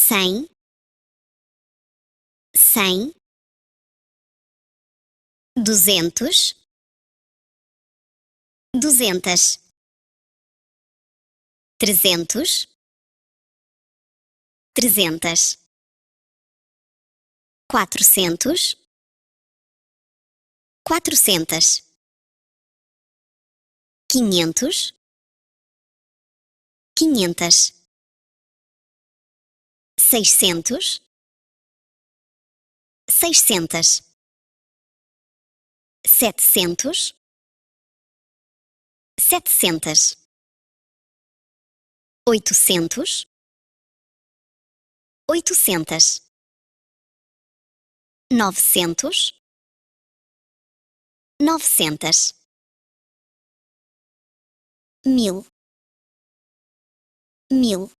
100, 100, 200, 200, 300, 300, 400, 400, 500, 500, 600, 600, 700, 700, 800, 800, 900, 900, 1000, 1000.